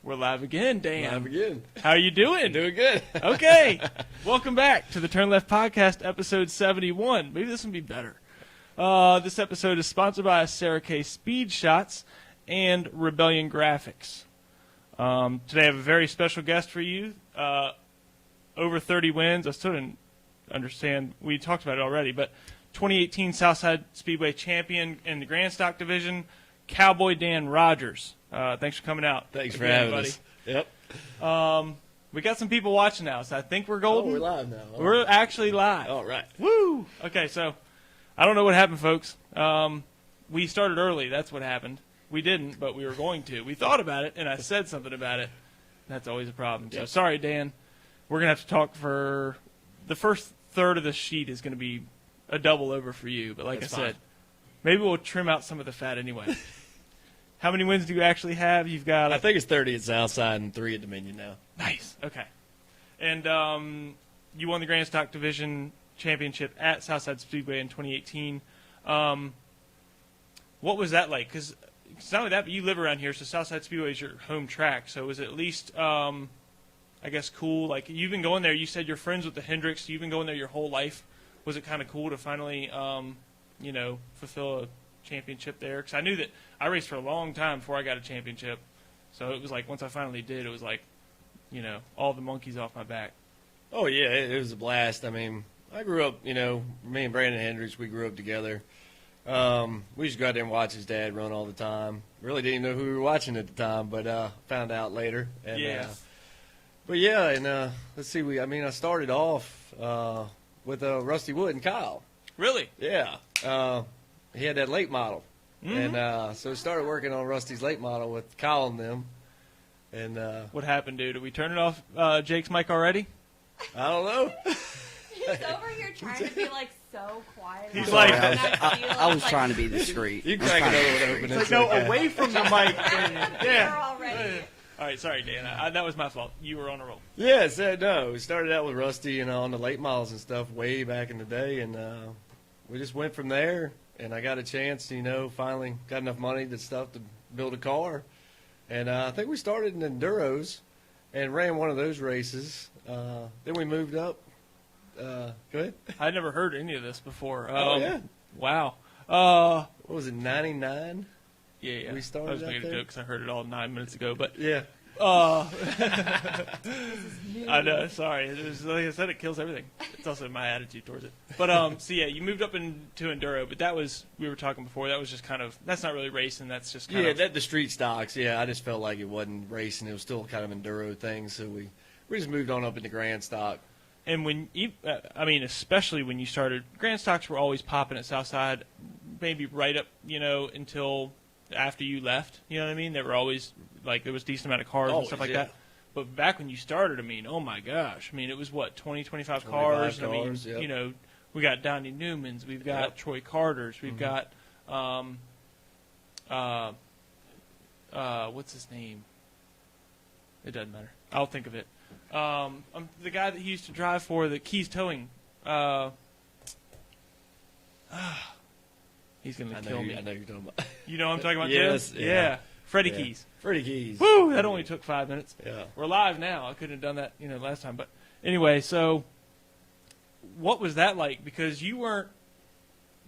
We're live again, Dan. Live again. How are you doing? Doing good. Okay. Welcome back to the Turn Left Podcast, episode 71. Maybe this will be better. This episode is sponsored by Sarah K. Speed Shots and Rebellion Graphics. Today I have a very special guest for you. Over 30 wins. I still didn't understand. We talked about it already, but 2018 Southside Speedway champion in the Grand Stock division, COWBOY Dan Rogers. Thanks for coming out. Thanks for having us. Yep. We got some people watching now, so I think we're golden. Oh, we're live now. We're actually live. All right. Woo! Okay, so I don't know what happened, folks. We started early. That's what happened. We didn't, but we were going to. We thought about it, and I said something about it. That's always a problem. Yep. So sorry, Dan. We're going to have to talk for the first third of the sheet is going to be a double over for you. But like That's I said, fine. maybe we'll trim out some of the fat anyway. How many wins do you actually have? You've got... I think it's 30 at Southside and 3 at Dominion now. Nice. Okay. And you won the Grand Stock Division Championship at Southside Speedway in 2018. What was that like? Because it's not only that, but you live around here, so Southside Speedway is your home track. So was it at least, I guess, cool? Like, you've been going there. You said you're friends with the Hendricks. You've been going there your whole life. Was it kind of cool to finally, fulfill a championship there? Because I knew that I raced for a long time before I got a championship. So it was like once I finally did, it was like, all the monkeys off my back. Oh, yeah, it was a blast. I mean, I grew up, me and Brandon Hendricks, we grew up together. We used to go out there and watch his dad run all the time. Really didn't know who we were watching at the time, but found out later. And, yeah. Let's see, I started off with Rusty Wood and Kyle. Really? Yeah. He had that late model. Mm-hmm. And so we started working on Rusty's late model with Kyle and them. And what happened, dude? Did we turn it off Jake's mic already? I don't know. He's over here trying to be like so quiet. He's about like- it. I was trying to be discreet. You crack it open. It's like, no, okay. away from the mic. You're Yeah. already. All right, sorry, Dan. That was my fault. You were on a roll. Yes, no. We started out with Rusty, on the late models and stuff way back in the day, and we just went from there. And I got a chance, finally got enough money to build a car. And I think we started in Enduros and ran one of those races. Then we moved up. Go ahead. I'd never heard any of this before. Oh, yeah. Wow. What was it, 99? Yeah. We started I was out making a there? joke because I heard it all 9 minutes ago. But Yeah. I know. Sorry. It was, like I said, it kills everything. It's also my attitude towards it. But so yeah, you moved up into Enduro, but that was, we were talking before, that was just kind of, that's not really racing. That's just kind of. Yeah, the street stocks. Yeah, I just felt like it wasn't racing. It was still kind of Enduro thing. So we just moved on up into Grand Stock. And when you, especially when you started, Grand Stocks were always popping at Southside, maybe right up, until after you left. You know what I mean? They were always, like, there was a decent amount of cars and stuff like that. But back when you started, oh my gosh. it was what, 20, 25 cars? Yep. We got Donnie Newmans, we've got Troy Carters, we've got, what's his name? It doesn't matter. I'll think of it. The guy that he used to drive for the Keys Towing. He's going to kill me. I know you're talking about. You know what I'm talking about, Yes, Jim? yeah. Freddie Yeah. Keys. Freddie Keys. Woo! That only took 5 minutes. Yeah. We're live now. I couldn't have done that, last time. But anyway, so what was that like? Because you weren't.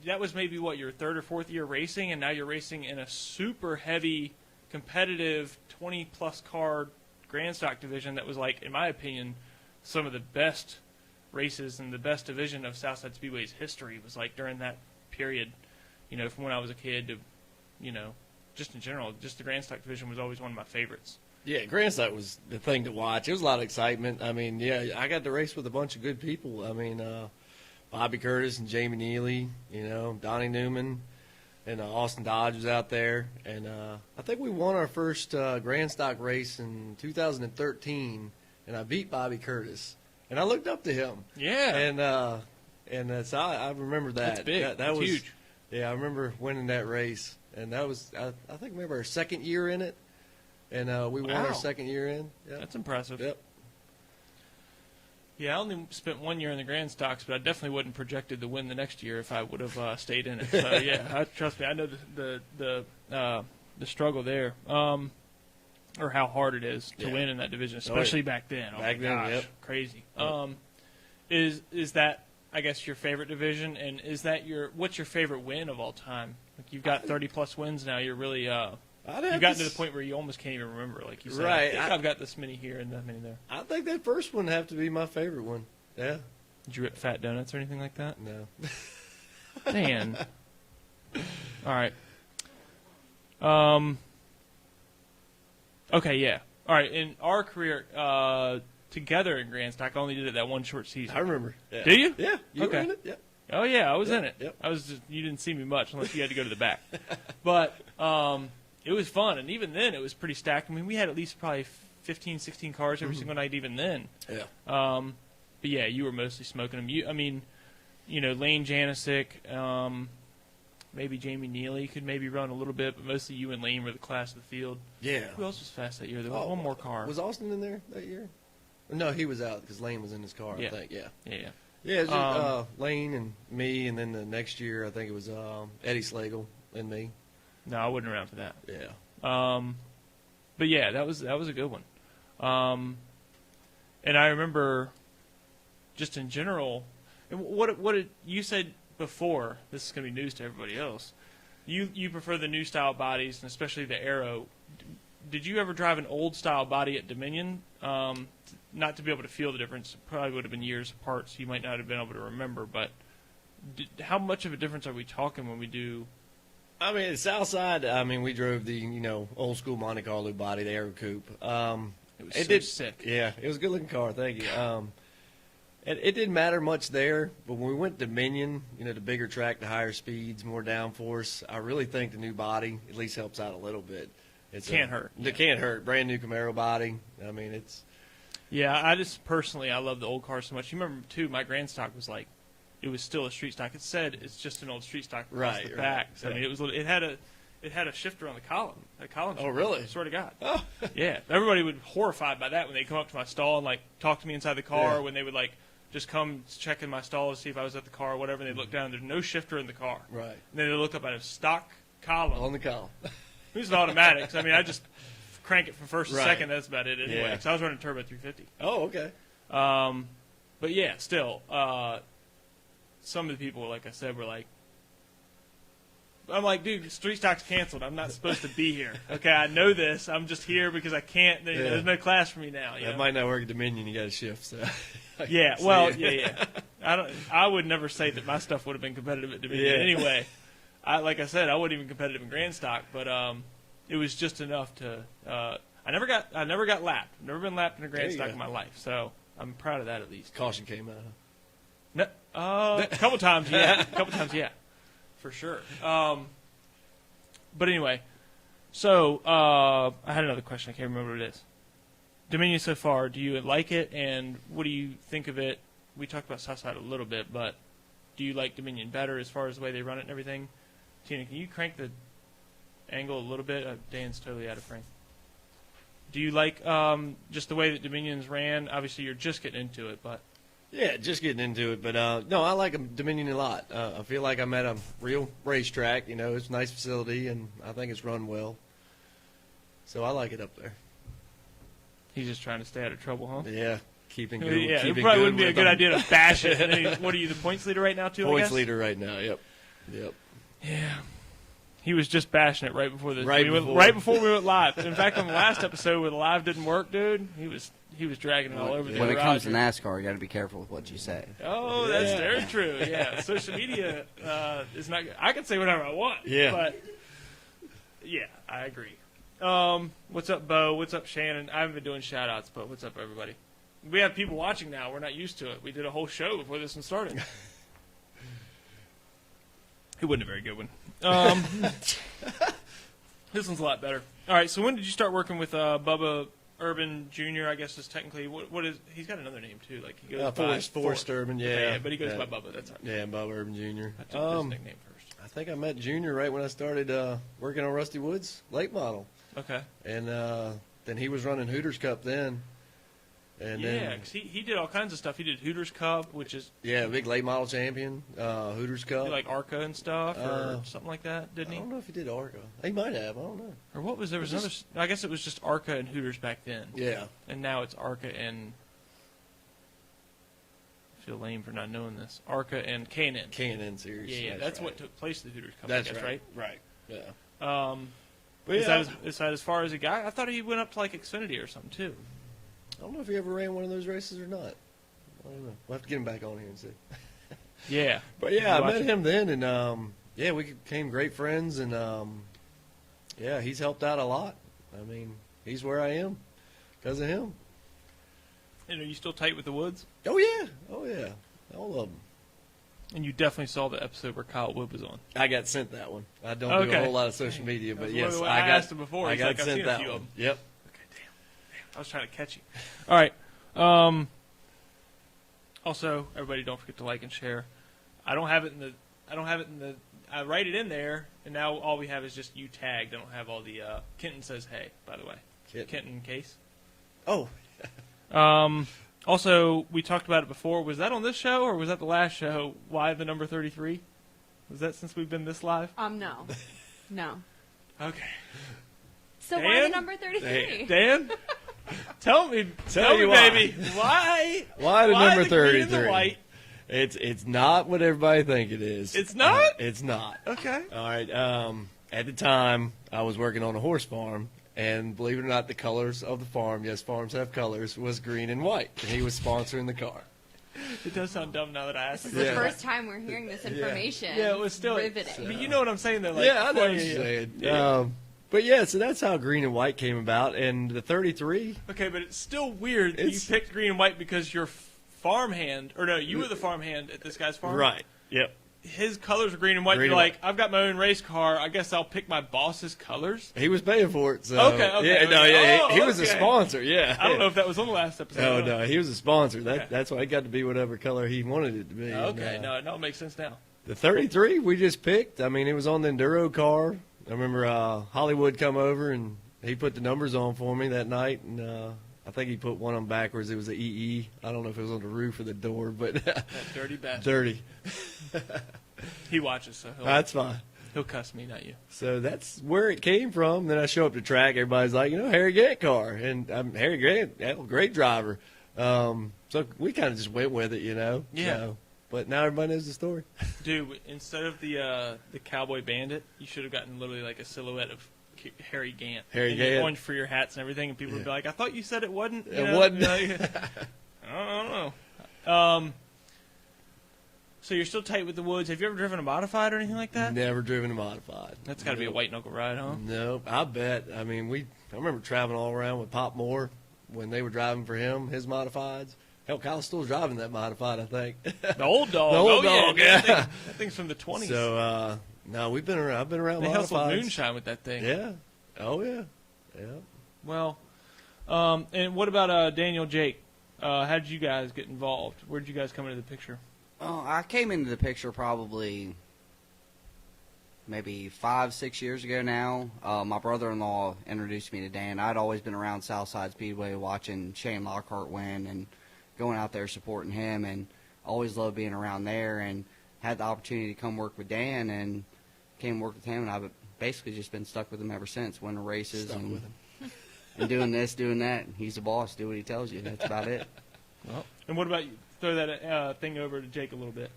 That was maybe what, your third or fourth year racing, and now you're racing in a super heavy, competitive 20-plus car Grand Stock division that was, like, in my opinion, some of the best races and the best division of Southside Speedway's history was, like, during that period, from when I was a kid to, just in general, just the Grand Stock division was always one of my favorites. Yeah, Grand Stock was the thing to watch. It was a lot of excitement. I got to race with a bunch of good people. Bobby Curtis and Jamie Neely, Donnie Newman, and Austin Dodge was out there. And I think we won our first Grand Stock race in 2013, and I beat Bobby Curtis. And I looked up to him. Yeah. And so I remember that. That's big. That was huge. Yeah, I remember winning that race. And that was, I think, remember our second year in it. And we won our second year in. Yep. That's impressive. Yep. Yeah, I only spent 1 year in the Grand Stocks, but I definitely wouldn't projected to win the next year if I would have stayed in it. So yeah, trust me, I know the struggle there. or how hard it is to Yeah. win in that division, especially yeah. back then. Oh Back my then, gosh, yep. crazy. Yep. Is that, I guess, your favorite division, and is that what's your favorite win of all time? Like, you've got 30+ wins now. You're really you've gotten to the point where you almost can't even remember. Like you said, Right. I think I've got this many here and that many there. I think that first one have to be my favorite one. Yeah. Did you rip Fat Donuts or anything like that? No. Man. All right. Okay, yeah. All right, in our career together in Grand Stock, I only did it that one short season. I remember. Yeah. Do you? Yeah. You Okay. were in it? Yeah. Oh yeah, I was in it. Yep. I was just, you didn't see me much unless you had to go to the back. But it was fun, and even then it was pretty stacked. I mean, we had at least probably 15, 16 cars every single night even then. Yeah. But yeah, you were mostly smoking them. Lane Janisic, maybe Jamie Neely could maybe run a little bit, but mostly you and Lane were the class of the field. Yeah. Who else was fast that year? There was one more car. Was Austin in there that year? No, he was out because Lane was in his car, Yeah. I think. Yeah. Yeah. Yeah, it was just, Lane and me, and then the next year I think it was Eddie Slagle and me. No, I wasn't around for that. Yeah. But yeah, that was a good one. And I remember, just in general, and what did you said before? This is going to be news to everybody else. You prefer the new style bodies, and especially the Aero. Did you ever drive an old style body at Dominion? Not to be able to feel the difference. It probably would have been years apart, so you might not have been able to remember. But how much of a difference are we talking when we do? I mean, at Southside, we drove the, old school Monte Carlo body, the Aero Coupe. It was sick. Yeah, it was a good-looking car, thank you. It didn't matter much there, but when we went to Dominion, the bigger track, the higher speeds, more downforce, I really think the new body at least helps out a little bit. It Can't hurt. It can't hurt. Brand new Camaro body. I mean, it's... Yeah, I just personally, I love the old cars so much. You remember, too, my Grand Stock was like, it was still a street stock. It said it's just an old street stock across the back. So, yeah. I mean, it had a shifter on the column. A column Oh, shifter. really? I swear to God. Oh. Yeah. Everybody would be horrified by that when they come up to my stall and, like, talk to me inside the car, Yeah. when they would, like, just come check in my stall to see if I was at the car or whatever, and they'd look down, there's no shifter in the car. Right. And then they'd look up at a stock column. On the column. It was an automatic. So, I mean, I just crank it from first to Right. second. That's about it anyway. Yeah. Because I was running turbo 350. Oh, okay. But yeah, still, some of the people, like I said, were like, I'm like, dude, street stock's canceled. I'm not supposed to be here. Okay, I know this. I'm just here because I can't. There's no class for me now. You That know? might not work at Dominion. You got to shift. So. Yeah, well, yeah. I would never say that my stuff would have been competitive at Dominion Yeah. anyway. Like I said, I wasn't even competitive in Grand Stock, but it was just enough to. I never got lapped. I've never been lapped in a Grand There you Stock go. in my life, so I'm proud of that at least. Caution came out. No, a couple times, yeah. For sure. But anyway, so I had another question. I can't remember what it is. Dominion so far, do you like it, and what do you think of it? We talked about Southside a little bit, but do you like Dominion better as far as the way they run it and everything? Tina, can you crank the angle a little bit? Dan's totally out of frame. Do you like just the way that Dominion's ran? Obviously, you're just getting into it, but... Yeah, just getting into it. But, no, I like Dominion a lot. I feel like I'm at a real racetrack. It's a nice facility, and I think it's run well. So I like it up there. He's just trying to stay out of trouble, huh? Yeah, keeping good. Yeah, keeping it probably good wouldn't be a with good them. idea to bash it. And then what are you, the points leader right now, too, I Points guess? leader right now, yep. Yeah. He was just bashing it right before Right before we went live. In fact, on the last episode where the live didn't work, dude, he was dragging it all over the When it garage. comes to NASCAR, you got to be careful with what you say. Oh, that's very true. Yeah, social media is not. I can say whatever I want. Yeah. But yeah, I agree. What's up, Bo? What's up, Shannon? I haven't been doing shout outs, but what's up, everybody? We have people watching now. We're not used to it. We did a whole show before this one started. It wasn't a very good one. This one's a lot better. All right, so when did you start working with Bubba Urban Jr., I guess is technically, what is, he's got another name too. Like he goes by Forrest Urban, yeah. Okay, yeah, but he goes by Bubba, that's right. Yeah, Bubba Urban Jr. I took his nickname first. I think I met Junior right when I started working on Rusty Wood's late model. Okay. And then he was running Hooters Cup then. And Yeah, then, because he did all kinds of stuff. He did Hooters Cup, which is yeah, big late model champion, Hooters Cup. like ARCA and stuff, or something like that, didn't I he? don't know if he did ARCA. He might have. I don't know. Or what was there was another? I guess it was just ARCA and Hooters back then. Yeah. And now it's ARCA and. I feel lame for not knowing this. ARCA and K&N. K&N series. Yeah, that's right. what took place at the Hooters Cup. That's I guess, right. right? Yeah. But is that as far as a guy? I thought he went up to like Xfinity or something too. I don't know if he ever ran one of those races or not. I don't know. We'll have to get him back on here and see. Yeah. But yeah, I Watch met it. him then, and yeah, we became great friends, and yeah, he's helped out a lot. I mean, he's where I am because of him. And are you still tight with the Woods? Oh yeah, all of them. And you definitely saw the episode where Kyle Wood was on. I got sent that one. I don't do a Okay. whole lot of social media, but That's yes, what I got. asked him before. I He's got like, I've sent seen a that few one. of them. Yep. Okay, damn. I was trying to catch you. All right. Also, everybody, don't forget to like and share. I don't have it in the. I write it in there, and now all we have is just you tagged. I don't have all the. Kenton says hey, by the way. Kenton Case. Oh. Also, we talked about it before. Was that on this show or was that the last show? Why the number 33? Was that since we've been this live? No. No. Okay. So why the Dan? number 33? Dan, tell me, you why. baby, why? Why the number the green and 33? the white? It's not what everybody think it is. It's not? It's not. Okay. All right. At the time, I was working on a horse farm, and believe it or not, the colors of the farm, yes, farms have colors, was green and white, and he was sponsoring the car. It does sound dumb now that I asked. This is the first time we're hearing this information. Yeah, it was still riveting. But you know what I'm saying, though. Like, Yeah, I know what yeah, you're yeah. saying. Yeah. But yeah, so that's how green and white came about, and the 33. Okay, but it's still weird that you It's- picked green and white because your farmhand, or no, you were the farmhand at this guy's farm. Right. Yep. His colors were green and white. Green You're and like, I've got my own race car. I guess I'll pick my boss's colors. He was paying for it. So Okay, yeah, no, okay. yeah, Oh, he was a okay. sponsor. Yeah. I don't know if that was on the last episode. No, he was a sponsor. Okay. That's why it got to be whatever color he wanted it to be. Okay, And, no, it makes sense now. The 33 we just picked. I mean, it was on the Enduro car. I remember Hollywood come over and he put the numbers on for me that night, and I think he put one on backwards. It was the EE. I don't know if it was on the roof or the door, but That dirty bastard. dirty. He watches, so That's fine. he'll cuss me, not you. So that's where it came from. Then I show up to track. Everybody's like, Harry Grant car. And Harry Grant, great driver. So we kind of just went with it, Yeah. So, but now everybody knows the story. Dude, instead of the Cowboy Bandit, you should have gotten literally like a silhute of Harry Gant. Harry and Gant. orange for your hats and everything, and people would be like, I thought you said it wasn't. It wasn't. I don't know. So you're still tight with the Woods. Have you ever driven a modified or anything like that? Never driven a modified. That's got to be a white knuckle ride, huh? No, I bet. I mean, I remember traveling all around with Pop Moore when they were driving for him, his modifieds. Hell, Kyle's still driving that modified, I think. The old dog. The old oh, dog, yeah. yeah. That thing's from the 20s. So, no, I've been around they hustled modifieds. moonshine with that thing. Yeah. Oh, yeah. Yeah. Well, and what about Daniel Jake? How did you guys get involved? Where did you guys come into the picture? I came into the picture probably maybe 5-6 years ago now. My brother-in-law introduced me to Dan. I'd always been around Southside Speedway watching Shane Lockhart win and going out there supporting him, and always loved being around there, and had the opportunity to come work with Dan and came work with him, and I've basically just been stuck with him ever since, winning races Stuck and, with him. and doing this, doing that. He's the boss. Do what he tells you. That's about it. Well, and what about you? Throw that thing over to Jake a little bit.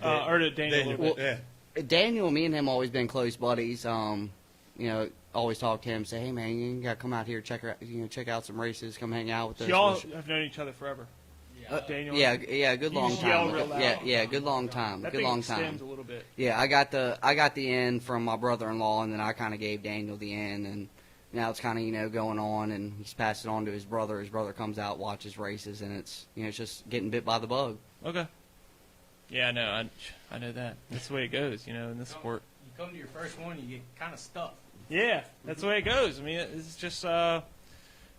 Or to Daniel a little bit. Yeah. Daniel, me and him always been close buddies. Always talk to him, say, "Hey man, you gotta come out here, check out some races, come hang out with us." Y'all have known each other forever. Daniel. Yeah, good You long just yell time. real loud. Yeah, good long time. That Good thing long extends time. a little bit. Yeah, I got the end from my brother-in-law, and then I kind of gave Daniel the end, and now it's kind of going on, and he's passed it on to his brother. His brother comes out, watches races, and it's it's just getting bit by the bug. Okay. Yeah, I know that. That's the way it goes, in this sport. You come to your first one, you get kind of stuck. Yeah, that's the way it goes. I mean, it's just,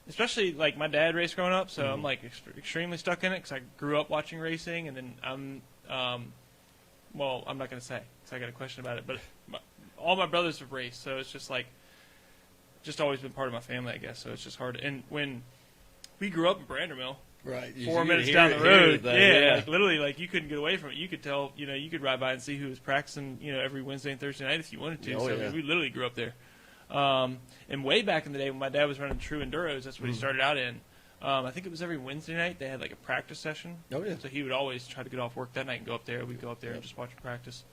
especially like my dad raced growing up, so I'm like extremely stuck in it because I grew up watching racing, and then I'm not going to say because I got a question about it, but all my brothers have raced, so it's just like, just always been part of my family, I guess. So it's just hard. And when we grew up in Brandermill. Right. 4 minutes hear- down the hear road. that, Yeah, like literally, like you couldn't get away from it. You could tell, you could ride by and see who was practicing, every Wednesday and Thursday night if you wanted to. Oh, so I yeah. mean, we literally grew up there. And way back in the day when my dad was running True Enduros, that's what he started out in. I think it was every Wednesday night they had like a practice session. Oh, yeah. So he would always try to get off work that night and go up there. We'd go up there and just watch him practice.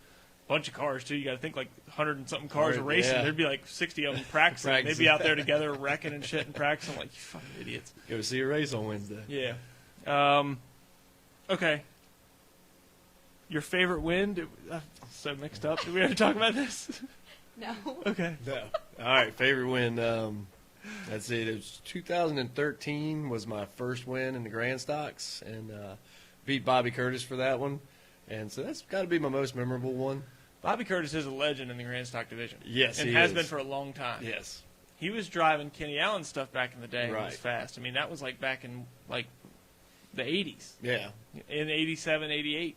Bunch of cars too. You got to think like 100 and something cars are racing. Yeah. There'd be like 60 of them practicing. They'd be out there together wrecking and shit and practicing. I'm like, you fucking idiots. Go see a race on Wednesday. Yeah. Okay. Your favorite win? So mixed up. Did we already talk about this? No. Okay. No. All right, favorite win. That's it. It was 2013 was my first win in the Grand Stocks, and beat Bobby Curtis for that one. And so that's got to be my most memorable one. Bobby Curtis is a legend in the Grand Stock division. Yes, and he has is. been for a long time. Yes. He was driving Kenny Allen stuff back in the day. Right. It was fast. I mean, that was like back in like the 80s. Yeah. In 87, 88,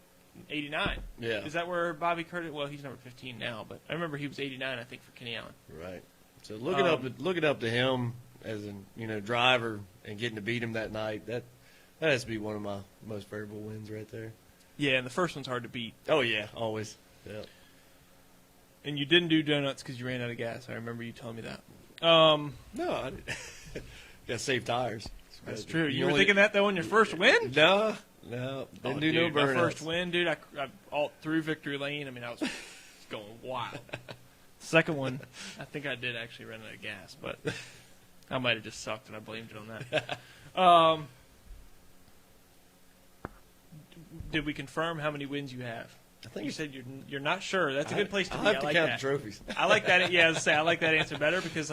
89. Yeah. Is that where Bobby Curtis? Well, he's number 15 now, but I remember he was 89, I think, for Kenny Allen. Right. So looking up to him as a driver and getting to beat him that night, that has to be one of my most favorable wins right there. Yeah, and the first one's hard to beat. Oh yeah, always. Yeah. And you didn't do donuts because you ran out of gas. I remember you telling me that. No, I didn't. Got to save tires. That's true. You were thinking that though on your first win? No, didn't do Dude, no burnouts. my first win, dude. I all through victory lane. I mean, I was going wild. Second one, I think I did actually run out of gas, but I might have just sucked and I blamed it on that. Did we confirm how many wins you have? I think You said you're not sure. That's a good place to I'll be. have I to like count that. the trophies. I like that. Yeah, I like that answer better because,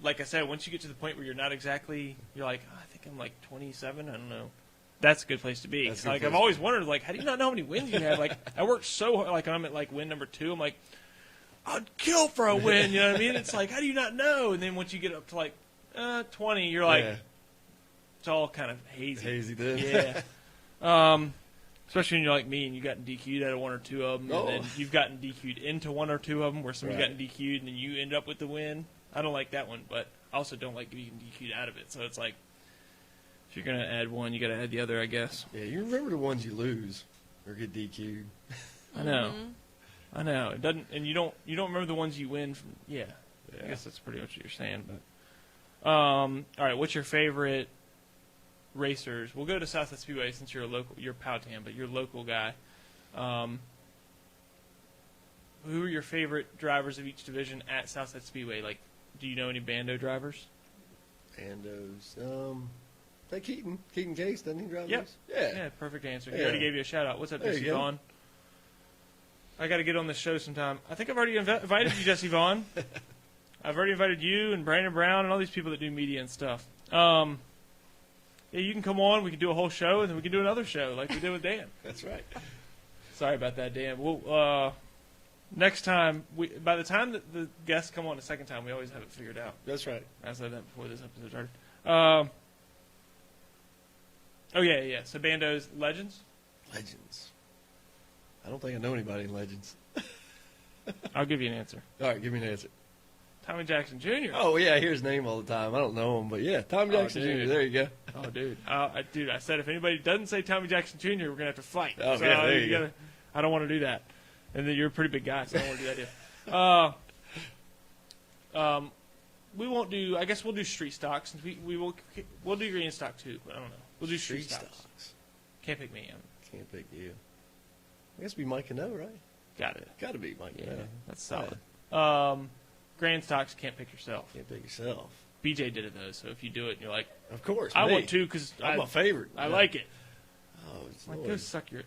like I said, once you get to the point where you're not exactly, you're like, I think I'm like 27. I don't know. That's a good place to be. That's a good Like place I've always wondered, like, how do you not know how many wins you have? Like I worked so hard. Like I'm at like win number 2. I'm like, I'd kill for a win. You know what I mean? It's like, how do you not know? And then once you get up to like 20, you're like, Yeah. it's all kind of hazy. Hazy then. Yeah. Especially when you're like me and you got DQ'd out of one or two of them, Oh. and then you've gotten DQ'd into one or two of them where somebody's Right. gotten DQ'd and then you end up with the win. I don't like that one, but I also don't like being DQ'd out of it. So it's like, if you're going to add one, you got to add the other, I guess. Yeah, you remember the ones you lose or get DQ'd. I know. I know. It doesn't, and you don't remember the ones you win from, yeah. I Yeah. guess that's pretty much what you're saying. But all right, what's your favorite racers? We'll go to Southside Speedway since you're Powhatan, but you're a local guy. Who are your favorite drivers of each division at Southside Speedway? Like, do you know any Bando drivers? Bandos. That Keaton Case, doesn't he drive Yep. those? Yeah. Yeah, perfect answer. He Yeah. already gave you a shout out. What's up, There Jesse you go. Vaughn? I got to get on this show sometime. I think I've already invited you, Jesse Vaughn. I've already invited you and Brandon Brown and all these people that do media and stuff. Yeah, you can come on. We can do a whole show, and then we can do another show like we did with Dan. That's right. Sorry about that, Dan. We'll next time. By the time that the guests come on the second time, we always have it figured out. That's right. I said that before this episode started. Oh yeah. So Bando's Legends. Legends. I don't think I know anybody in Legends. I'll give you an answer. All right, give me an answer. Tommy Jackson Jr. Oh, yeah, I hear his name all the time. I don't know him, but yeah, Tom Jackson Jr. dude. There you go. Oh, dude. I said if anybody doesn't say Tommy Jackson Jr., we're gonna have to fight. Oh, yeah, there you go. I don't want to do that. And then you're a pretty big guy, so I don't want to do that either. We won't do. I guess we'll do street stocks since we'll do green stock too. But I don't know. We'll do street stocks. Can't pick me. Can't pick you. I guess it'd be Mike Cano, right? Got it. Got to be Mike Yeah, Cano. that's solid. Grand stocks can't pick yourself. Can't pick yourself. BJ did it though, so if you do it, and you're like, Of course. I me. want to because I'm my favorite. I Yeah. like it. Oh, it's Like, Lord. go suck your.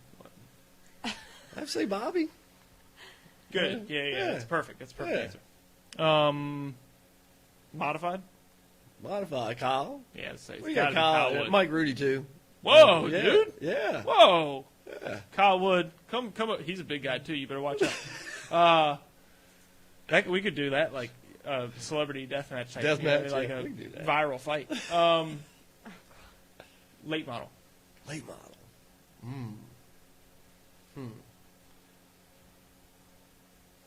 I have to say Bobby. Good. Yeah. Yeah. That's perfect. That's a perfect Yeah. answer. Modified. Modify Kyle. Yeah, it's We gotta got be Kyle. Wood. Mike Rudy too. Whoa, Yeah. dude. Yeah. Whoa. Yeah. Kyle Wood, come up. He's a big guy too. You better watch out. We could do that, like celebrity deathmatch type. Deathmatch, like yeah, a we can do that. viral fight. Late model. Late model.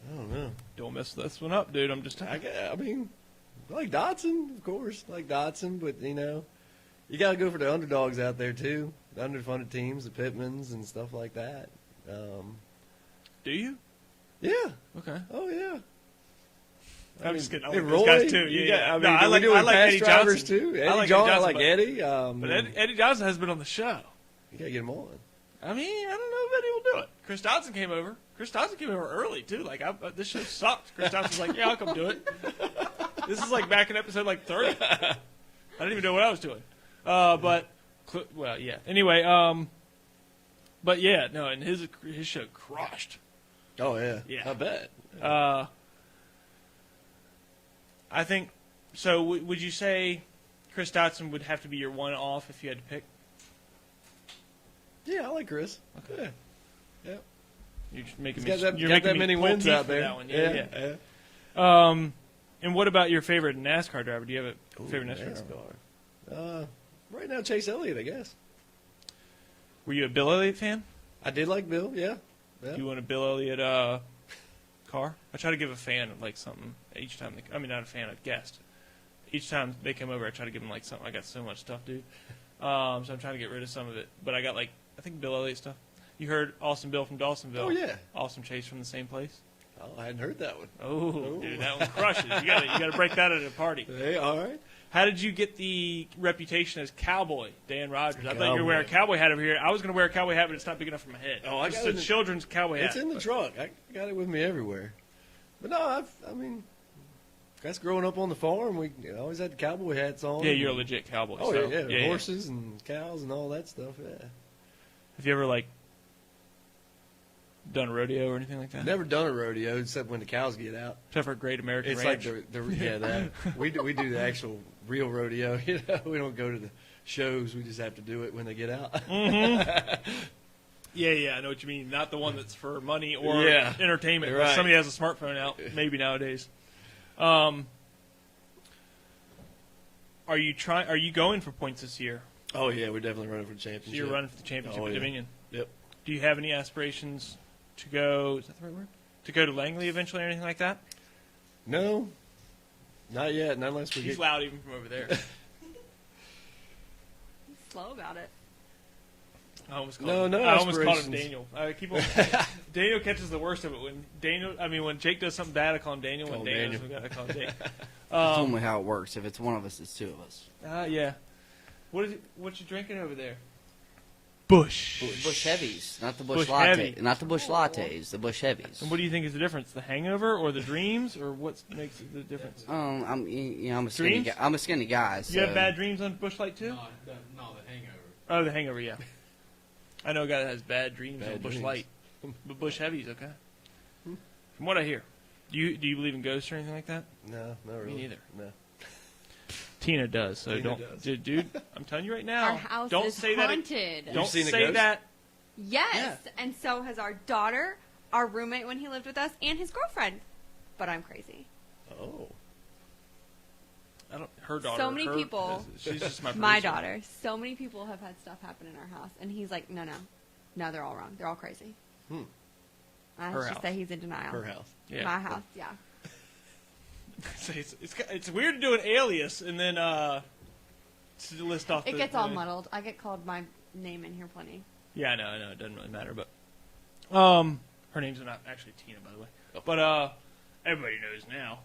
I don't know. Don't mess this one up, dude. I'm just. I mean, I like Dodson, of course. Like Dodson, but You got to go for the underdogs out there too, the underfunded teams, the Pittmans and stuff like that. Do you? Yeah. Okay. Oh yeah. I'm just kidding. I and like those Roy, guys too. you Yeah, got- yeah. I mean, No, I like doing Eddie drivers Johnson. too. I Eddie like John, Eddie I Johnson, like Eddie. But Eddie Johnson has been on the show. You got to get him on. I mean, I don't know if Eddie will do it. Chris Dodson came over. Chris Dodson came over early too. Like this show sucks. Chris Dodson's like, yeah, I'll come do it. This is like back in episode like 30. I didn't even know what I was doing. But well, yeah. Anyway, but yeah, no, and his show crushed. Oh yeah. Yeah. I bet. I think so. Would you say Chris Dodson would have to be your one off if you had to pick? Yeah, I like Chris. Okay. Yeah. You're just making He's me. got that, You're got making that me many pull wins teeth out for there. that one. Yeah, yeah. yeah. And what about your favorite NASCAR driver? Do you have a favorite NASCAR driver? Right now, Chase Elliott, I guess. Were you a Bill Elliott fan? I did like Bill. Yeah. Do you want a Bill Elliott car? I try to give a fan like something each time. I mean, not a fan, a guest. Each time they come over, I try to give them like something. I got so much stuff, dude. So I'm trying to get rid of some of it. But I got like I think Bill Elliott stuff. You heard Austin Bill from Dawsonville. Oh yeah. Awesome Chase from the same place. Oh, I hadn't heard that one. Oh, dude, that one crushes. You gotta break that at a party. Hey, all right. How did you get the reputation as Cowboy Dan Rogers? I thought you were Cowboy. wearing a cowboy hat over here. I was going to wear a cowboy hat, but it's not big enough for my head. Oh, I it's got a it in- children's cowboy hat. It's in the trunk. I got it with me everywhere. But no, I mean, that's growing up on the farm. We always had the cowboy hats on. Yeah, you're a legit cowboy. Oh so, yeah. Horses and cows and all that stuff. Yeah. Have you ever like done a rodeo or anything like that? Never done a rodeo except when the cows get out. Except for Great American It's Ranch. like that. We do the actual real rodeo. You know, we don't go to the shows. We just have to do it when they get out. Yeah, I know what you mean. Not the one that's for money or Yeah. entertainment. Right. Somebody has a smartphone out, maybe nowadays. Are you going for points this year? Oh yeah, we're definitely running for the So championship. you're running for the championship Oh, at yeah. Dominion. Yep. Do you have any aspirations to go? Is that the right word? To go to Langley eventually, or anything like that? No, not yet. Not unless we He's get. loud even from over there. Slow about it. I almost called No, him, no I almost called him aspirations. Daniel. I keep on. Daniel catches the worst of it when Jake does something bad, I call him Daniel. When Call Daniel Daniel. does something bad, I call him Jake. That's normally how it works. If it's one of us, it's two of us. Yeah. What you drinking over there? Bush. Bush heavies, not the Bush, Bush latte, heavy. not the Bush lattes, the Bush heavies. And what do you think is the difference? The hangover or the dreams, or what makes the difference? I'm a skinny Dreams? guy. I'm a skinny guy. So. You have bad dreams on Bush Light too? No, the hangover. Oh, the hangover, yeah. I know a guy that has bad dreams Bad on Bush dreams. Light, but Bush Heavy's okay. From what I hear, do you believe in ghosts or anything like that? No, not really. Me neither. No. Tina does, so Tina don't, does. dude. I'm telling you right now. Our house don't is say that. haunted. Don't seen a say ghost? that. Yes, and so has our daughter, our roommate when he lived with us, and his girlfriend. But I'm crazy. Oh. I don't. Her daughter. So many her- people- She's just my. My producer. daughter. So many people have had stuff happen in our house, and he's like, no, they're all wrong. They're all crazy. I Her just house. say he's in denial. Her house. Yeah. My house, yeah. So it's weird to do an alias and then to list off. It gets all muddled. I get called my name in here plenty. Yeah, I know. It doesn't really matter, but her name's not actually Tina, by the way. But everybody knows now.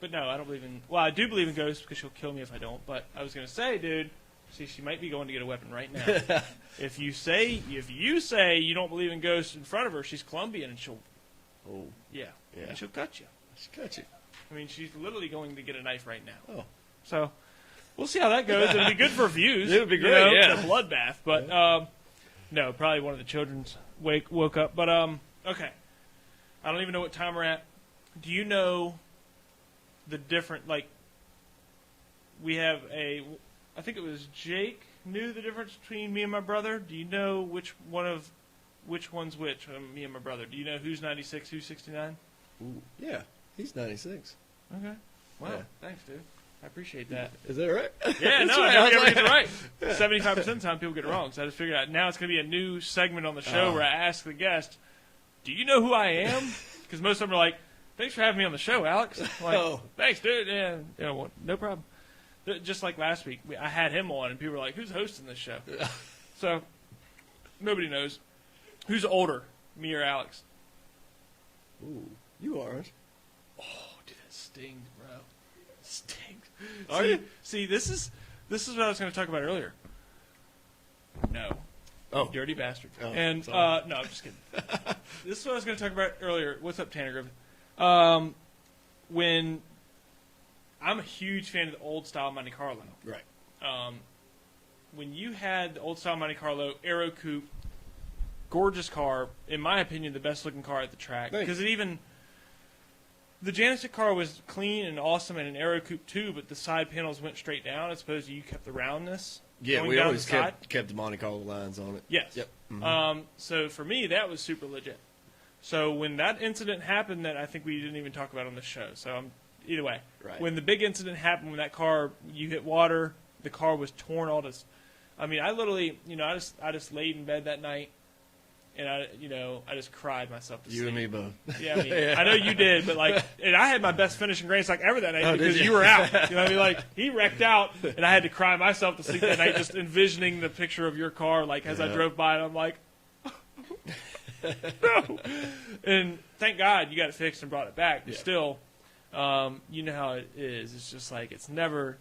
But no, I don't believe in. Well, I do believe in ghosts because she'll kill me if I don't. But I was gonna say, dude, see, she might be going to get a weapon right now. If you say you don't believe in ghosts in front of her, she's Colombian and she'll. Oh. Yeah. Yeah. And she'll cut you. She cut you. I mean, she's literally going to get a knife right now. Oh. So, we'll see how that goes. It'll be good for views. It would be you great, know, yeah. The bloodbath. But, no, probably one of the children's woke up. But, okay. I don't even know what time we're at. Do you know the different, like, we have I think it was Jake knew the difference between me and my brother. Do you know which one's which, me and my brother? Do you know who's 96, who's 69? Ooh. Yeah. He's 96. Okay. Wow. Yeah. Thanks, dude. I appreciate that. Is that right? Yeah, That's no, right. I I was never like- get it right. 75% of the time people get it wrong. So I just figured out now it's going to be a new segment on the show Oh. where I ask the guest, do you know who I am? Because most of them are like, thanks for having me on the show, Alex. I'm like, Oh. thanks, dude. Yeah, no problem. Just like last week, I had him on, and people were like, "Who's hosting this show?" So nobody knows. Who's older, me or Alex? Ooh, you aren't. Oh, dude, that stings, bro. Stings. Are you? See, this is what I was going to talk about earlier. No. Oh, You dirty bastard. Oh, and sorry. no, I'm just kidding. This is what I was going to talk about earlier. What's up, Tanner Griffin? When I'm a huge fan of the old style Monte Carlo. right. When you had the old style Monte Carlo Aero Coupe, gorgeous car, in my opinion, the best looking car at the track. Thanks. Because the Janicek car was clean and awesome and an Aero Coupe too, but the side panels went straight down as opposed to you kept the roundness. Yeah, going we down always the side. kept the Monte Carlo lines on it. Yes. Yep. Mhm. So for me, that was super legit. So when that incident happened, that I think we didn't even talk about on the show. So either way, Right. when the big incident happened, when that car you hit water, the car was torn all this. I mean, I literally, I just laid in bed that night, and I just cried myself to sleep. You and me both. Yeah, I mean, I know you did, but and I had my best finishing race ever that night Oh, did because you? you were out. You know what I mean? He wrecked out, and I had to cry myself to sleep that night, just envisioning the picture of your car, as I Yeah. drove by, and I'm like, no. And thank God you got it fixed and brought it back. But Yeah. still, you know how it is. It's just it's never.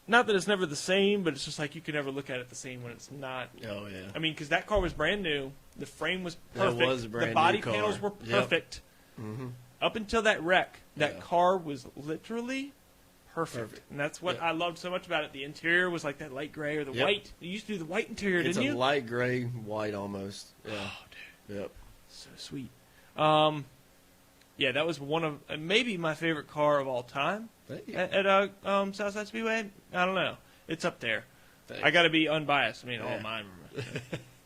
Not that it's never the same, but it's just you can never look at it the same when it's not. Oh yeah. I mean, because that car was brand new. The frame was That perfect. was a brand the body new car. panels were Yep. perfect. Mm-hmm. Up until that wreck, that Yeah. car was literally perfect. Perfect. And that's what Yep. I loved so much about it. The interior was that light gray or the Yep. white. You used to do the white interior, It's didn't a you? light gray, white almost. Yeah. Oh, dude. Yep. So sweet. Yeah, that was one of maybe my favorite car of all time Thank you. at Southside Speedway. I don't know. It's up there. Thanks. I got to be unbiased. I mean, all Yeah. mine were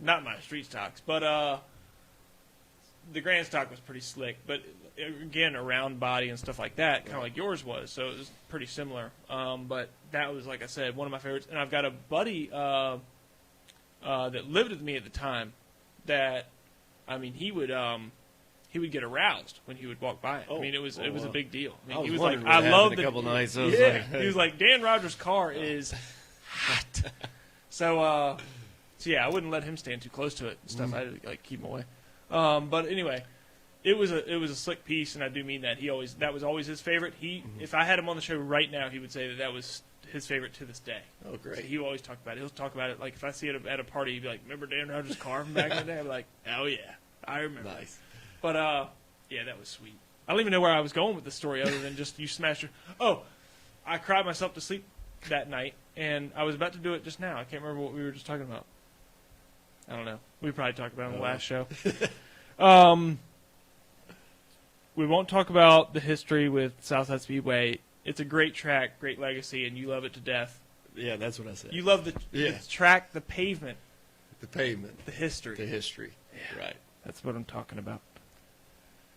not my street stocks, but the Grand Stock was pretty slick. But again, a round body and stuff like that, kind of like yours was. So it was pretty similar. But that was, like I said, one of my favorites. And I've got a buddy that lived with me at the time. That, I mean, he would get aroused when he would walk by. Oh. I mean, it was a wow. big deal. I mean, I was he was wondering like, what I happened love a the couple nights. I was yeah. like, He was like, Dan Rogers' car is hot. So yeah, I wouldn't let him stand too close to it and stuff. I had to keep him away. But anyway, it was a slick piece, and I do mean that. That was always his favorite. If I had him on the show right now, he would say that was his favorite to this day. Oh, great. So he always talked about it. He'll talk about it if I see it at a party, he'd be like, "Remember Dan Rogers' car from back in the day?" I'm like, "Oh yeah, I remember." Nice. But yeah, that was sweet. I don't even know where I was going with the story other than just you smashed your. Oh, I cried myself to sleep that night, and I was about to do it just now. I can't remember what we were just talking about. I don't know. We probably talked about it on the last show. We won't talk about the history with Southside Speedway. It's a great track, great legacy, and you love it to death. Yeah, that's what I said. You love the track, the pavement, the pavement, the history. the history. Yeah. Right. That's what I'm talking about.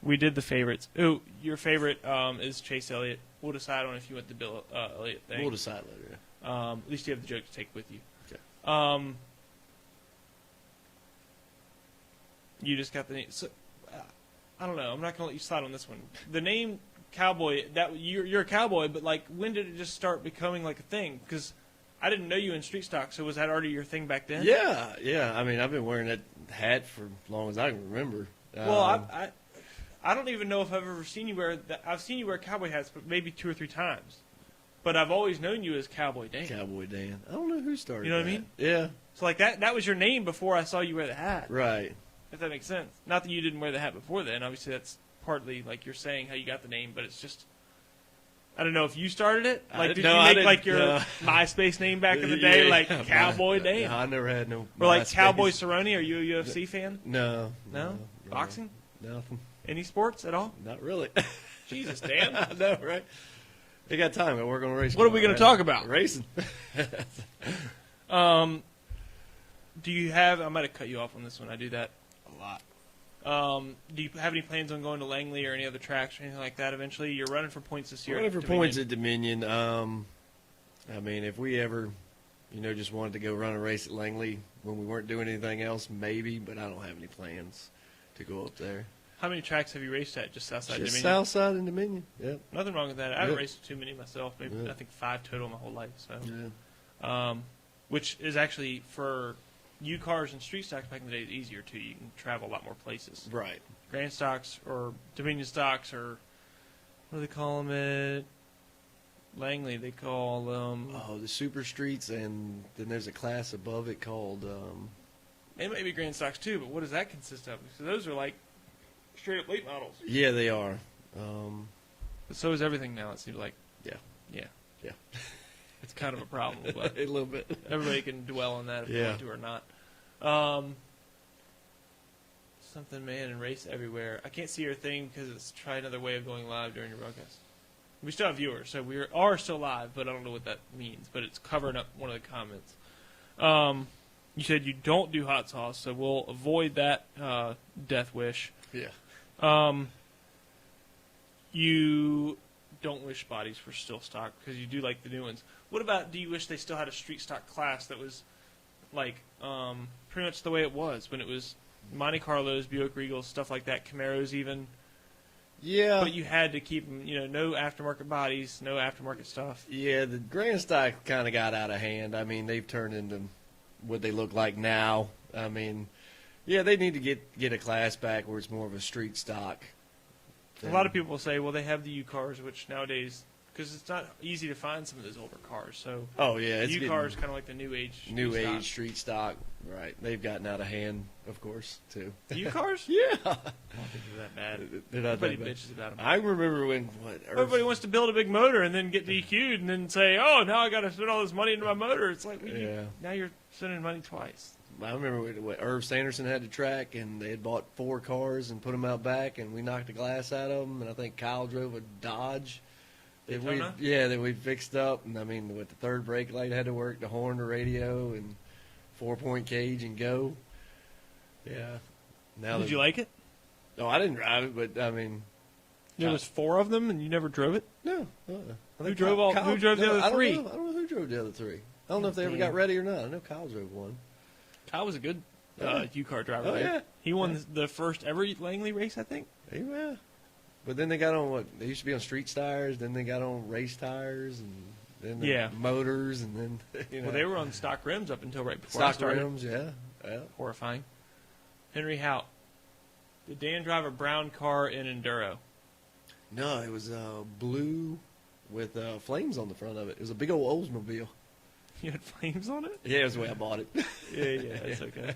We did the favorites. Oh, your favorite is Chase Elliott. We'll decide on if you want the Bill Elliott thing. We'll decide later. At least you have the joke to take with you. Okay. You just got the name. So, I don't know. I'm not gonna let you slide on this one. The name Cowboy. That you're a cowboy, but when did it just start becoming a thing? Because I didn't know you in street stock. So was that already your thing back then? Yeah. I mean, I've been wearing that hat for as long as I can remember. Well, I don't even know if I've ever seen you wear that. I've seen you wear cowboy hats, but maybe 2 or 3 times. But I've always known you as Cowboy Dan. Cowboy Dan. I don't know who started. You know what I that. mean? Yeah. So that was your name before I saw you wear the hat. Right. If that makes sense. Not that you didn't wear the hat before then. Obviously, that's partly you're saying how you got the name, but it's just. I don't know if you started it. Did no, you I make didn't, your no. MySpace name back in the day, Yeah, Cowboy no, Dan? No, I never had no. Or MySpace. Cowboy Cerrone? Are you a UFC fan? No. No? Boxing? Nothing. Any sports at all? Not really. Jesus, Dan. I know, right? They got time. I work on a race. What are we car, going to right? talk about? Racing. Do you have? I might have cut you off on this one. I do that a lot. Do you have any plans on going to Langley or any other tracks or anything like that eventually? You're running for points this year. Running for Dominion. points at Dominion. I mean, if we ever, just wanted to go run a race at Langley when we weren't doing anything else, maybe. But I don't have any plans to go up there. How many tracks have you raced at just outside Just Dominion? Southside and Dominion. Yep. Nothing wrong with that. I haven't Yep. raced too many myself. Maybe Yep. I think 5 total my whole life. So, Yeah. which is actually for U cars and street stocks back in the day easier too. You can travel a lot more places. Right. Grand stocks or Dominion stocks or what do they call them at Langley? They call them. Oh, the super streets, and then there's a class above it called. It may be grand stocks too, but what does that consist of? So those are like straight up late models. Yeah, they are. But so is everything now. It seems like. Yeah. Yeah. Yeah. It's kind of a problem, but A little bit. everybody can dwell on that if they Yeah. want to or not. Something, man, and race everywhere. I can't see your thing because it's try another way of going live during your broadcast. We still have viewers, so we are still live, but I don't know what that means. But it's covering up one of the comments. You said you don't do hot sauce, so we'll avoid that death wish. Yeah. You don't wish bodies for still stock because you do like the new ones. What about, do you wish they still had a street stock class that was like pretty much the way it was when it was Monte Carlos, Buick Regals, stuff like that, Camaros even, Yeah. but you had to keep them, no aftermarket bodies, no aftermarket stuff. Yeah, the Grand Stock kind of got out of hand. I mean, they've turned into what they look like now. I mean, yeah, they need to get a class back where it's more of a street stock. A lot of people will say, well, they have the U cars, which nowadays, because it's not easy to find some of those older cars, so Oh yeah, it's U getting cars kind of like the new age. new street age stock. street stock. Right, they've gotten out of hand, of course, too. U cars? Yeah, I don't think they're that bad. They're not Everybody that bad. bitches about them. I remember when Everybody wants to build a big motor and then get DQ'd and then say, oh, now I got to spend all this money into my motor. It's like, Yeah. now you're spending money twice. I remember when Irv Sanderson had the track, and they had bought 4 cars and put them out back, and we knocked the glass out of them. And I think Kyle drove a Dodge. Daytona? That we fixed up. And I mean, with the third brake light had to work, the horn, the radio, and 4-point cage and go. Yeah. Now Did you like it? No, I didn't drive it, but I mean, There was 4 of them and you never drove it? no. I Who think drove who drove the other I don't 3? know. I don't know who drove the other 3. I don't know if they ever Damn. got ready or not. I know Kyle drove one. Kyle was a good Yeah. U-car driver. Oh, right? yeah. He won the first ever Langley race, I think. Yeah. But then they got on what? They used to be on street tires, then they got on race tires, and then the Yeah. motors, and then, Well, they were on stock rims up until right before I stock started. rims, yeah. Horrifying. Henry Hout. Did Dan drive a brown car in Enduro? No, it was blue with flames on the front of it. It was a big old Oldsmobile. You had flames on it? Yeah, it was the way I bought it. Yeah, that's okay.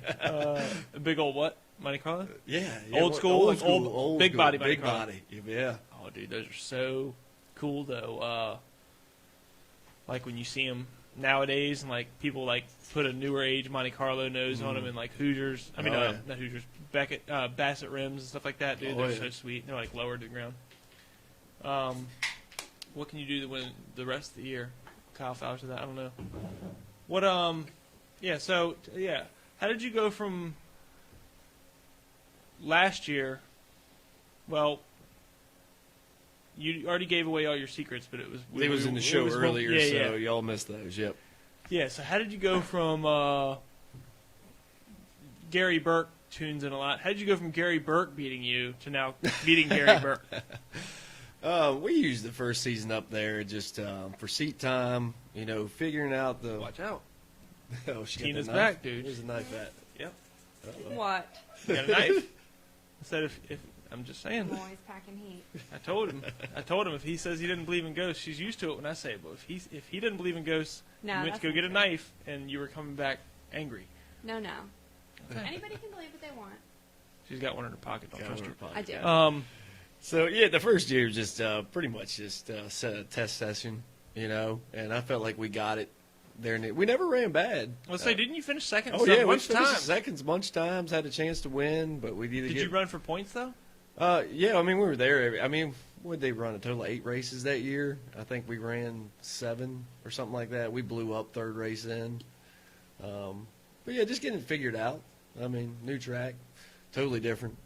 A big old what? Monte Carlo? Yeah. Old school, like old big body big Monte Carlo. body. Yeah. Oh, dude, those are so cool, though. Like when you see them nowadays, and like people like put a newer age Monte Carlo nose on them, and like Hoosiers. I mean, Oh, yeah. not Hoosiers, Bassett rims and stuff like that, dude. Oh, They're yeah. so sweet. They're like lower to the ground. What can you do to win the rest of the year? Kyle Fowler said that. I don't know. What? Yeah. So yeah, how did you go from last year? Well, you already gave away all your secrets, but it was It was in the show it was- earlier, yeah, so yeah. y'all missed those. Yep. Yeah, so how did you go from Gary Burke tunes in a lot? How did you go from Gary Burke beating you to now beating Gary Burke? We used the first season up there just for seat time, figuring out the. Watch out. Oh, she got Tina's the knife. back, dude. There's a knife at. Yep. What? You got a knife? I said if I'm just saying. I'm always packing heat. I told him if he says he didn't believe in ghosts, she's used to it when I say it, but if he didn't believe in ghosts, No, you went to that's go not get a true. knife and you were coming back angry. No. Okay. Anybody can believe what they want. She's got one in her pocket. Don't trust her. I do. So yeah, the first year was just pretty much just a test session, and I felt like we got it there. We never ran bad. Let's say, didn't you finish second? Oh yeah, we bunch of finished times. seconds a bunch of times. Had a chance to win, but we needed to Did you run for points though? Yeah, I mean we were there. Would they run a total of 8 races that year? I think we ran 7 or something like that. We blew up third race in. But yeah, just getting it figured out. I mean, new track, totally different.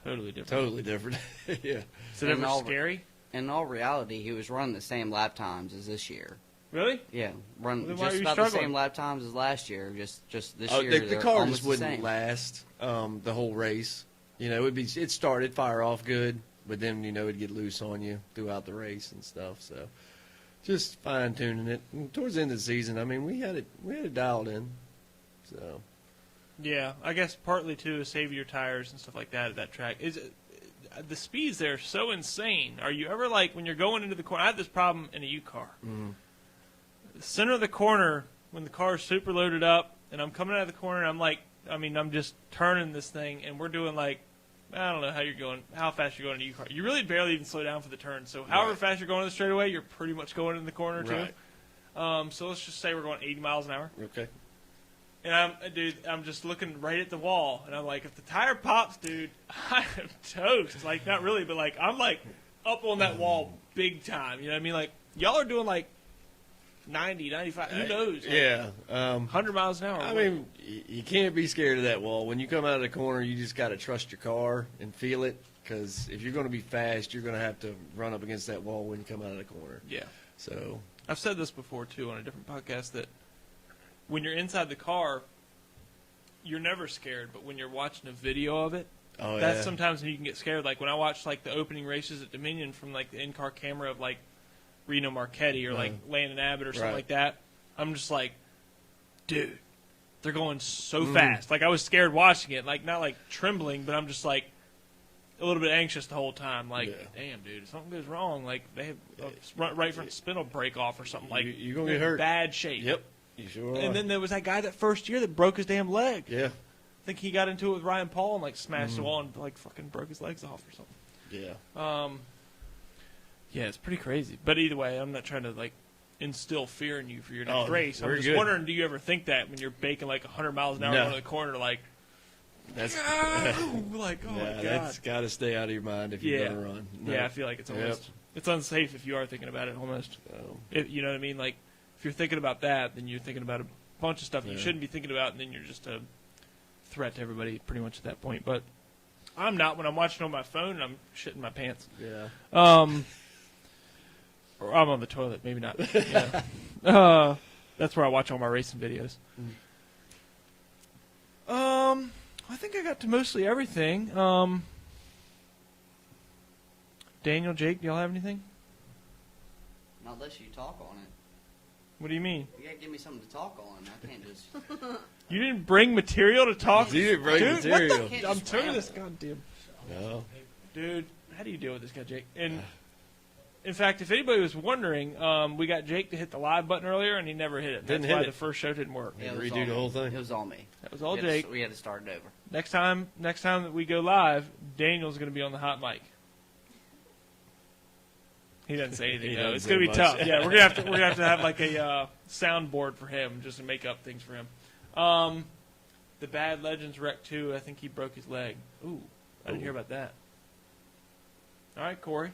Totally different. Totally different. Yeah. So that And was all- scary. In all reality, he was running the same lap times as this year. Really? Yeah, run Well, then why are just you about the struggling? same lap times as last year. Just this Oh, year, the they're car almost just the wouldn't same. last the whole race. You know, it'd fire off good, but then, you know, it'd get loose on you throughout the race and stuff. So just fine tuning it. And towards the end of the season, I mean, we had it dialed in. So Yeah, I guess partly too is save your tires and stuff like that at that track. The speeds there are so insane. Are you ever like when you're going into the corner? I had this problem in a U car. The center of the corner when the car is super loaded up, and I'm coming out of the corner, and I'm just turning this thing, and we're doing like, I don't know how fast you're going in a U car. You really barely even slow down for the turn. So however fast you're going in the straightaway, you're pretty much going in the corner too. Right. So let's just say we're going 80 miles an hour. Okay. And I'm just looking right at the wall, and I'm like, if the tire pops, dude, I am toast. Like, not really, but like, I'm like up on that wall big time. You know what I mean? Like, y'all are doing like 90, 95, who knows? Like, Yeah. 100 miles an hour. I mean, you can't be scared of that wall. When you come out of the corner, you just got to trust your car and feel it, because if you're going to be fast, you're going to have to run up against that wall when you come out of the corner. Yeah. So I've said this before, too, on a different podcast, that when you're inside the car, you're never scared, but when you're watching a video of it, that's sometimes when you can get scared. Like when I watched like the opening races at Dominion from like the in-car camera of like Reno Marchetti or like Landon Abbott or something like that, I'm just like, dude, they're going so fast. Like I was scared watching it, like not like trembling, but I'm just like a little bit anxious the whole time. Like, damn, dude, if something goes wrong, like they have right front spin will break off or something. Like you're gonna get hurt. Bad shape. Yep. You sure are. And then there was that guy that first year that broke his damn leg. Yeah. I think he got into it with Ryan Paul and like smashed the wall and like fucking broke his legs off or something. Yeah. Yeah, it's pretty crazy. But either way, I'm not trying to like instill fear in you for your next race. I'm we're just good. wondering, do you ever think that when you're baking like 100 miles an hour No. going to the corner, like, That's like, oh my God. That's got to stay out of your mind if you're gonna run. No. Yeah, I feel like it's almost it's unsafe if you are thinking about it almost. You know what I mean? Like, if you're thinking about that, then you're thinking about a bunch of stuff you shouldn't be thinking about, and then you're just a threat to everybody pretty much at that point. But I'm not when I'm watching on my phone and I'm shitting my pants. Yeah. Or I'm on the toilet, maybe not. Yeah. That's where I watch all my racing videos. I think I got to mostly everything. Daniel, Jake, do y'all have anything? Not unless you talk on it. What do you mean? You gotta give me something to talk on. I can't just. You didn't bring material to talk? You didn't bring Dude, material. What the, I'm turning this goddamn. No. Dude, how do you deal with this guy, Jake? And in fact, if anybody was wondering, we got Jake to hit the live button earlier, and he never hit it. That's why the first show didn't work. Yeah, Redo the whole thing. It was all me. That was all Jake. We had to start it over. Next time that we go live, Daniel's going to be on the hot mic. He doesn't say anything though. It's going to be tough. Yeah, we're gonna have to have like a soundboard for him just to make up things for him. The Bad Legends wreck too. I think he broke his leg. Ooh, I didn't hear about that. All right, Corey.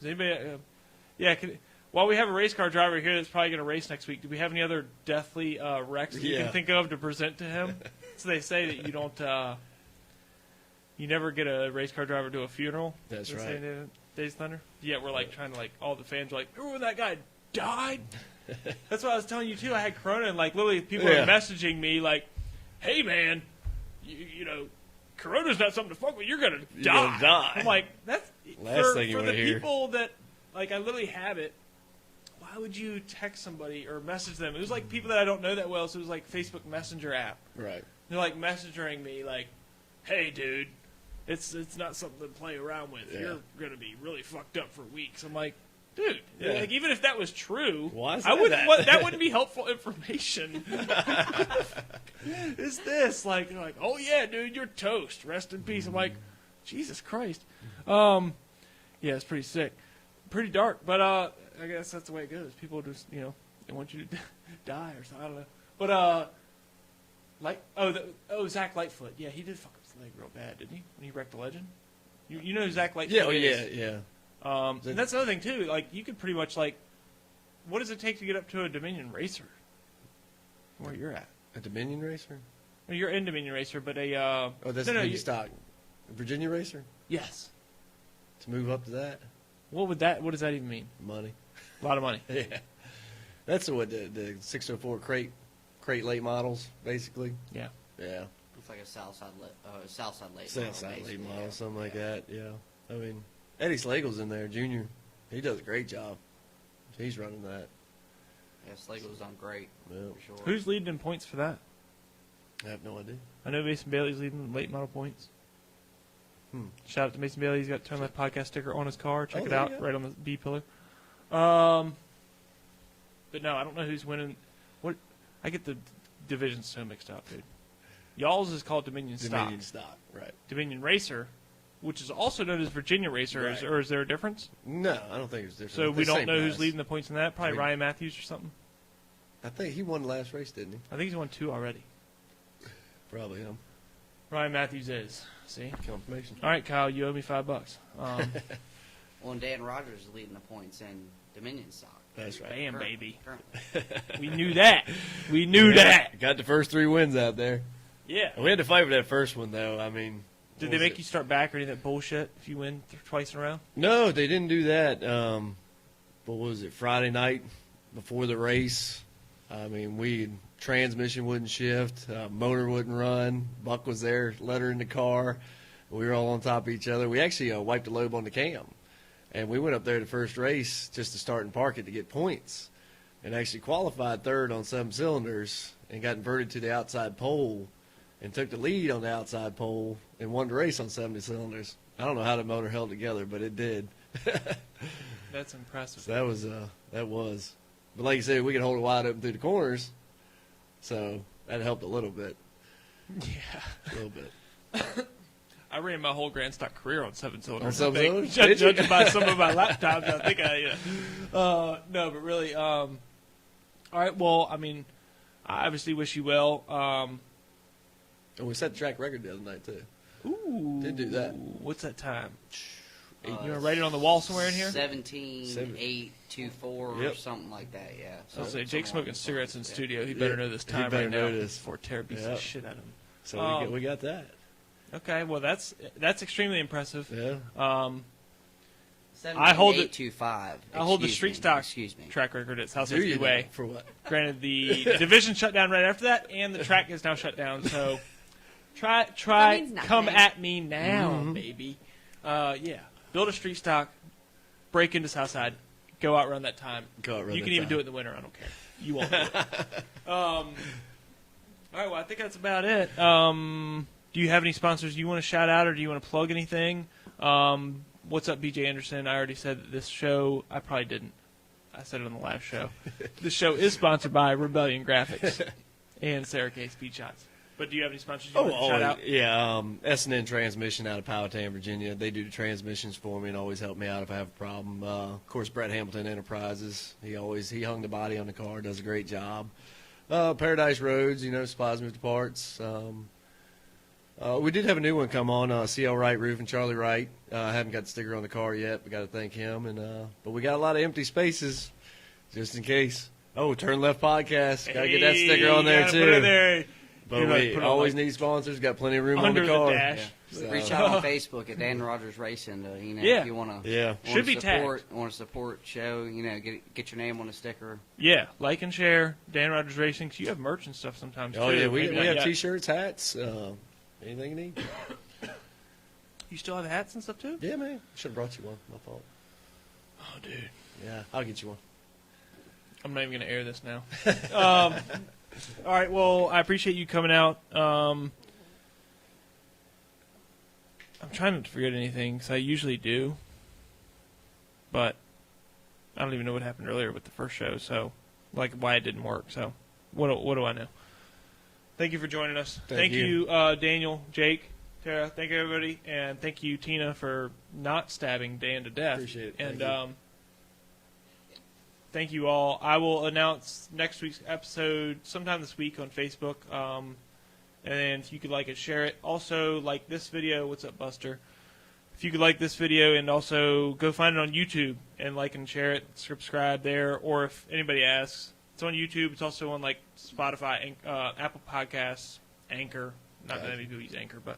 Does anybody? While we have a race car driver here that's probably going to race next week, do we have any other deathly wrecks that you can think of to present to him? So they say that you don't, you never get a race car driver to a funeral. That's right. Days Thunder. Yeah, we're like trying to like all the fans are like, remember when that guy died? That's what I was telling you too. I had Corona and like literally people were messaging me like, hey man, you know, Corona's not something to fuck with. You're gonna die. I'm like, that's last thing you want to hear. For the people that like, I literally have it. Why would you text somebody or message them? It was like people that I don't know that well, so it was like Facebook Messenger app. Right. They're like messaging me like, "Hey, dude, it's not something to play around with. Yeah. You're gonna be really fucked up for weeks." I'm like, dude, like even if that was true, why is I wouldn't. that? That wouldn't be helpful information. Is this like? They're like, "Oh yeah, dude, you're toast. Rest in peace." I'm like, Jesus Christ. Yeah, it's pretty sick, pretty dark, but I guess that's the way it goes. People just they want you to die or something. I don't know, but Zach Lightfoot. Yeah, he did fuck up his leg real bad, didn't he? When he wrecked the Legend. You know who Zach Lightfoot is? Yeah. And that's another thing too. Like you could pretty much like, what does it take to get up to a Dominion racer? Where you're at? A Dominion racer? Well, you're in Dominion racer, but That's the stock. A Virginia racer? Yes. To move up to that? What does that even mean? Money. A lot of money. Yeah. That's what the 604 crate late models basically. Yeah. Yeah. It's like a Southside late Southside model, late basically, model, yeah. something like that. Yeah, I mean Eddie Slagle's in there, Junior. He does a great job. He's running that. Yeah, Slagle's done great, Yeah. for sure. Who's leading in points for that? I have no idea. I know Mason Bailey's leading late model points. Shout out to Mason Bailey. He's got Turn Left podcast sticker on his car. Check Oh, it there out, you go. right on the B pillar. But no, I don't know who's winning. What? I get the divisions so mixed up, dude. Y'all's is called Dominion Dominion Stock. stock, right? Dominion Racer, which is also known as Virginia Racer, Right. or is there a difference? No, I don't think it's different. So It's we the don't same know who's guys. leading the points in that. Probably I mean- Ryan Matthews or something. I think he won the last race, didn't he? I think he's won 2 already. Probably him. Ryan Matthews is. See? Confirmation. All right, Kyle, you owe me $5. Well, and Dan Rogers is leading the points in Dominion stock. That's right. Bam, Current- baby. current. We knew that. We knew Yeah, that. Got the first 3 wins out there. Yeah. And we had to fight with that first one, though. I mean, Did what they was make it? you start back or any of that bullshit if you win twice in a row? No, they didn't do that. What was it? Friday night before the race. I mean, transmission wouldn't shift, motor wouldn't run. Buck was there, let her in the car. We were all on top of each other. We actually wiped the lobe on the cam, and we went up there the first race just to start and park it to get points, and actually qualified third on 7 cylinders and got inverted to the outside pole and took the lead on the outside pole and won the race on 70 cylinders. I don't know how the motor held together, but it did. That's impressive. So that was. But like you said, we could hold it wide open through the corners, so that helped a little bit. Yeah. A little bit. I ran my whole Grand Stock career on 7 cylinders. On 7 I think. cylinders? Did you? Judging by some of my laptops, I think no, but really, all right, well, I mean, I obviously wish you well. And we set the track record the other night, too. Ooh. Did do that. What's that time? You Uh, want to write it on the wall somewhere in here? 17-8-2-4 Yep. or something like that, yeah. I was say, something Jake's along smoking those cigarettes in lines, the yeah. studio. He better know this He time better right know now this. before Tara beats the Yep. shit out of him. So we got that. Okay, well, that's extremely impressive. Yeah. 17, I hold 8, it- 2, 5. I hold the Excuse street me, stock Excuse me. track record at Do Southside you Speedway. know? For what? Granted, the division shut down right after that, and the track is now shut down. So try, means nothing. come at me now, Mm-hmm. baby. Yeah, build a street stock, break into Southside, go out run that time. Go out run You that can even time. do it in the winter. I don't care. You won't. Do it. All right. Well, I think that's about it. Do you have any sponsors you want to shout out, or do you want to plug anything? What's up, BJ Anderson? I already said that this show. I probably didn't. I said it on the last show. This show is sponsored by Rebellion Graphics and Sarah K. Speed Shots. But do you have any sponsors you want to shout out? Yeah. S&N Transmission out of Powhatan, Virginia. They do the transmissions for me and always help me out if I have a problem. Of course, Brett Hamilton Enterprises. He hung the body on the car, does a great job. Paradise Roads, supplies me with the parts. We did have a new one come on, CL Wright Roof and Charlie Wright. I haven't got the sticker on the car yet. We got to thank him. But we got a lot of empty spaces, just in case. Oh, Turn Left Podcast. Got to get that sticker on there, gotta too. Put it there. But You're right, we put it on, always like, need sponsors. Got plenty of room on under the the car. dash. Yeah. So, Reach out on Facebook at Dan Rogers Racing. Yeah. If you want to, Yeah. Should be support, want to support show. Get your name on a sticker. Yeah, like and share Dan Rogers Racing. 'Cause you have merch and stuff sometimes. Oh too. yeah, we Maybe not have yet. T-shirts, hats, anything you need. You still have hats and stuff too? Yeah, man. Should have brought you one. My fault. Oh, dude. Yeah, I'll get you one. I'm not even going to air this now. All right, well, I appreciate you coming out. I'm trying not to forget anything, because I usually do. But I don't even know what happened earlier with the first show, so, like, why it didn't work. So, what do I know? Thank you for joining us. Thank you, Daniel, Jake, Tara. Thank you, everybody. And thank you, Tina, for not stabbing Dan to death. Appreciate it. And, Thank you. thank you all. I will announce next week's episode sometime this week on Facebook. And if you could like it, share it. Also, like this video. What's up, Buster? If you could like this video and also go find it on YouTube and like and share it, subscribe there. Or if anybody asks, it's on YouTube. It's also on like Spotify, Apple Podcasts, Anchor. Not that many people use Anchor, but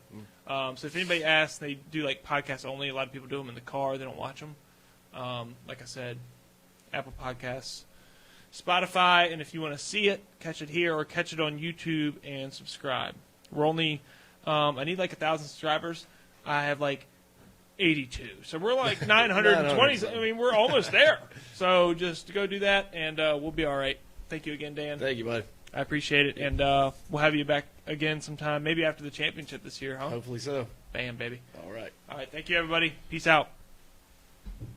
so if anybody asks, they do like podcasts only. A lot of people do them in the car. They don't watch them. Like I said, Apple Podcasts, Spotify, and if you want to see it, catch it here or catch it on YouTube and subscribe. We're only I need like 1,000 subscribers. I have like 82. So we're like 920. I mean, we're almost there. So just go do that, and we'll be all right. Thank you again, Dan. Thank you, bud. I appreciate it, and we'll have you back again sometime, maybe after the championship this year, huh? Hopefully so. Bam, baby. All right. All right, thank you, everybody. Peace out.